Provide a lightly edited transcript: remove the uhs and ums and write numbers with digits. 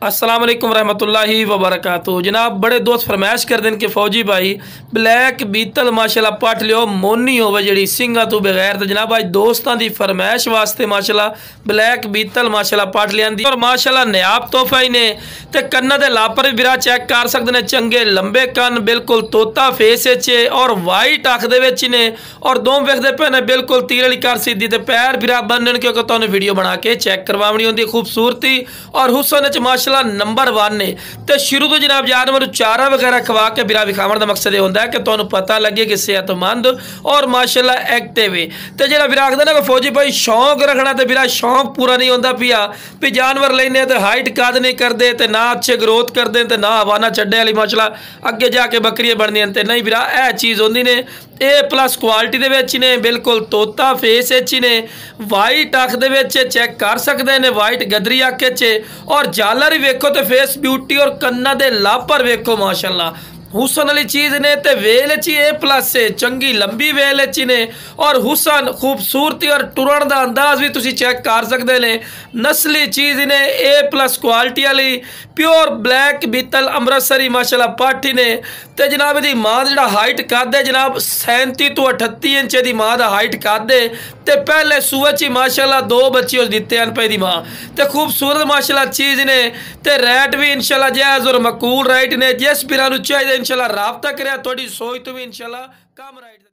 अस्सलाम वालेकुम रहमतुल्लाहि व बरकातुहू। जनाब बड़े दोस्त फरमाइश कर दें कि फौजी भाई ब्लैक बीतल माशाल्लाह पट लियो मोनी होवे जिहड़ी सिंगा तो बगैर। तो जनाब अज दोस्तां दी फरमाइश वास्ते माशाल्लाह ब्लैक बीतल माशाल्लाह पट लियांदी और माशाल्लाह नायाब तोहफा ही ने। ते कन्ना दे लापर भी बिरा चेक कर सकते हैं, चंगे लंबे कन बिल्कुल तोता फेस च और वाइट अख दे विच ने और दोम वेखदे पे ने बिल्कुल तीर वाली कर सीधी ते पैर बिरा बनन क्योंकि तुहानूं वीडियो बना के चेक करवानी होंदी। खूबसूरती और हुसन च माशाल्लाह नंबर 1 ने। तो शुरू तो जनाब जानवर चारा वगैरह खवा के बिरा विखावन का मकसद यह होता है कि तुहानूं पता लगे कि सेहतमंद और माशाल्लाह एक्टिव है। तो जो बिरा आखदा ना कि फौजी भाई शौक रखना, तो बिरा शौक पूरा नहीं होता पिया भी जानवर लेने तो हाइट कद नहीं करते, तो ना अच्छे ग्रोथ करते, तो ना हवाना चड्डे वाली माशाल्लाह अगे जाके बकरियां बनदियां, तो नहीं बिरा यह चीज़ होंदी ने। A+ क्वालिटी दे विच ने, बिल्कुल तोता फेस च ने, वाइट अख दे विच चेक कर सकते हैं, वाइट गदरी अख च और झालर वेखो तो फेस ब्यूटी और कन्ना दे लापर वेखो माशाल्लाह हुसन वाली चीज़ ने। तो वेल ची A+ से चंगी लंबी वेल ची ने और हुसन खूबसूरती और टुरन का अंदाज भी तुसी चेक कर सकते हैं। नस्ली चीज़ ने A+ क्वालिटी वाली प्योर ब्लैक बीतल अमृतसरी माशाल्लाह पाठी ने। तो जनाब यदि माँ का हाइट कद है जनाब 37 तो 38 इंच की माँ का हाइट कद है। तो पहले सूए च माशाल्लाह 2 बच्चे उस दिते हैं पे दी माँ। तो खूबसूरत माशाल्लाह चीज़ ने। तो रेट भी इंशाल्लाह जायज़ और मकूल राइट ने। जिस बिरा चाहिए इंशाल्लाह राबता करे, थोड़ी सोच तो भी इंशाल्लाह कम राइट।